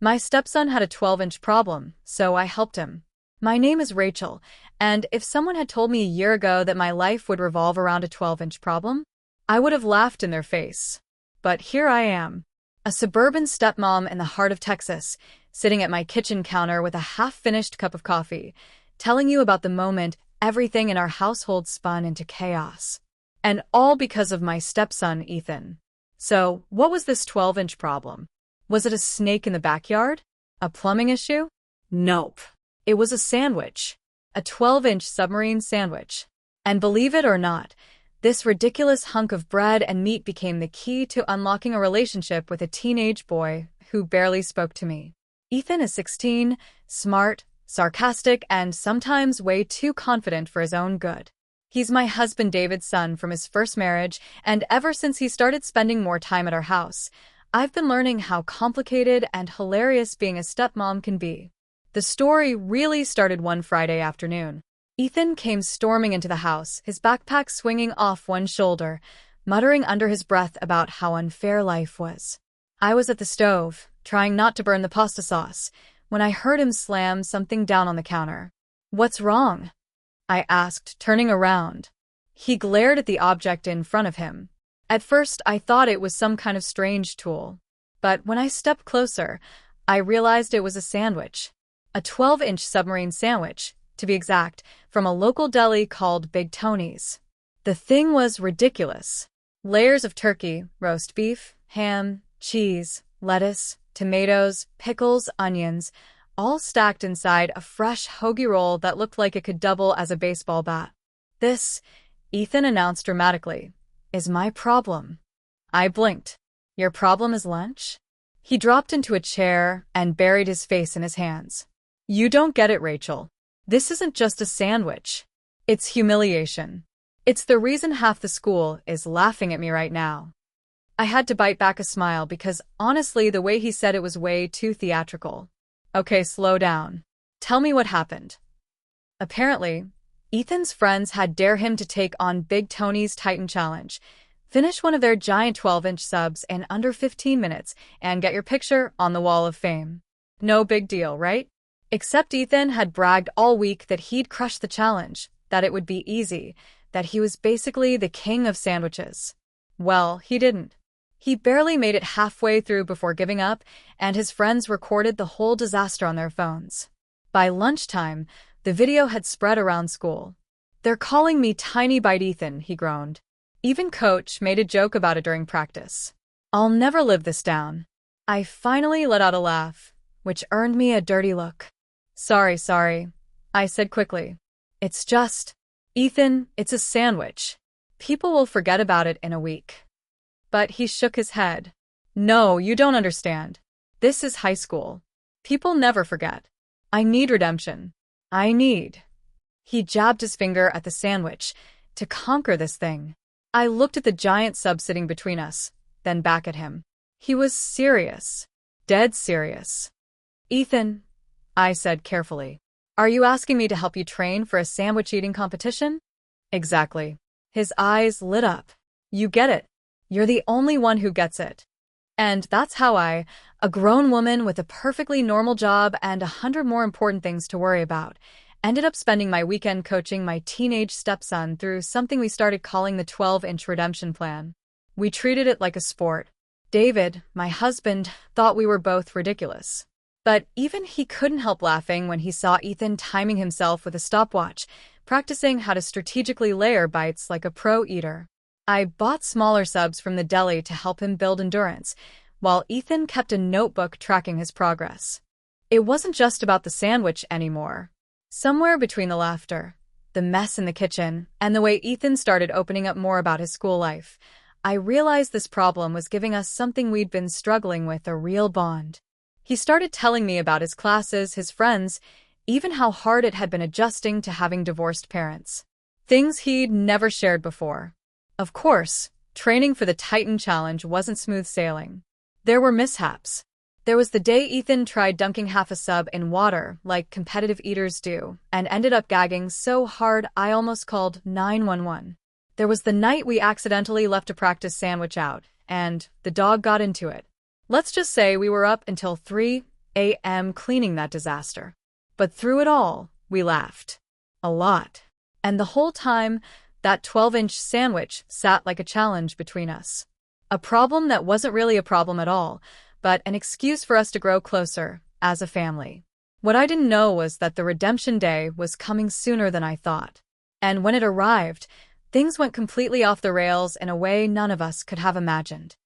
My stepson had a 12-inch problem, so I helped him. My name is Rachel, and if someone had told me a year ago that my life would revolve around a 12-inch problem, I would have laughed in their face. But here I am, a suburban stepmom in the heart of Texas, sitting at my kitchen counter with a half-finished cup of coffee, telling you about the moment everything in our household spun into chaos. And all because of my stepson, Ethan. So, what was this 12-inch problem? Was it a snake in the backyard? A plumbing issue? Nope. It was a sandwich. A 12-inch submarine sandwich. And believe it or not, this ridiculous hunk of bread and meat became the key to unlocking a relationship with a teenage boy who barely spoke to me. Ethan is 16, smart, sarcastic, and sometimes way too confident for his own good. He's my husband David's son from his first marriage, and ever since he started spending more time at our house, I've been learning how complicated and hilarious being a stepmom can be. The story really started one Friday afternoon. Ethan came storming into the house, his backpack swinging off one shoulder, muttering under his breath about how unfair life was. I was at the stove, trying not to burn the pasta sauce, when I heard him slam something down on the counter. "What's wrong?" I asked, turning around. He glared at the object in front of him. At first, I thought it was some kind of strange tool. But when I stepped closer, I realized it was a sandwich. A 12-inch submarine sandwich, to be exact, from a local deli called Big Tony's. The thing was ridiculous. Layers of turkey, roast beef, ham, cheese, lettuce, tomatoes, pickles, onions, all stacked inside a fresh hoagie roll that looked like it could double as a baseball bat. "This," Ethan announced dramatically, "is my problem." I blinked. "Your problem is lunch?" He dropped into a chair and buried his face in his hands. "You don't get it, Rachel. This isn't just a sandwich. It's humiliation. It's the reason half the school is laughing at me right now." I had to bite back a smile because, honestly, the way he said it was way too theatrical. "Okay, slow down. Tell me what happened." Apparently, Ethan's friends had dared him to take on Big Tony's Titan Challenge, finish one of their giant 12-inch subs in under 15 minutes, and get your picture on the Wall of Fame. No big deal, right? Except Ethan had bragged all week that he'd crushed the challenge, that it would be easy, that he was basically the king of sandwiches. Well, he didn't. He barely made it halfway through before giving up, and his friends recorded the whole disaster on their phones. By lunchtime, the video had spread around school. "They're calling me Tiny Bite Ethan," he groaned. Even Coach made a joke about it during practice. "I'll never live this down." I finally let out a laugh, which earned me a dirty look. Sorry, I said quickly. "It's just, Ethan, it's a sandwich. People will forget about it in a week." But he shook his head. "No, you don't understand. This is high school. People never forget. I need redemption. He jabbed his finger at the sandwich to conquer this thing. I looked at the giant sub sitting between us, then back at him. He was serious. Dead serious. "Ethan," I said carefully, "are you asking me to help you train for a sandwich-eating competition?" "Exactly." His eyes lit up. "You get it. You're the only one who gets it." And that's how I, a grown woman with a perfectly normal job and 100 more important things to worry about, ended up spending my weekend coaching my teenage stepson through something we started calling the 12-inch redemption plan. We treated it like a sport. David, my husband, thought we were both ridiculous. But even he couldn't help laughing when he saw Ethan timing himself with a stopwatch, practicing how to strategically layer bites like a pro eater. I bought smaller subs from the deli to help him build endurance, while Ethan kept a notebook tracking his progress. It wasn't just about the sandwich anymore. Somewhere between the laughter, the mess in the kitchen, and the way Ethan started opening up more about his school life, I realized this problem was giving us something we'd been struggling with, a real bond. He started telling me about his classes, his friends, even how hard it had been adjusting to having divorced parents. Things he'd never shared before. Of course, training for the Titan Challenge wasn't smooth sailing. There were mishaps. There was the day Ethan tried dunking half a sub in water, like competitive eaters do, and ended up gagging so hard I almost called 911. There was the night we accidentally left a practice sandwich out, and the dog got into it. Let's just say we were up until 3 a.m. cleaning that disaster. But through it all, we laughed. A lot. And the whole time, that 12-inch sandwich sat like a challenge between us. A problem that wasn't really a problem at all, but an excuse for us to grow closer, as a family. What I didn't know was that the redemption day was coming sooner than I thought. And when it arrived, things went completely off the rails in a way none of us could have imagined.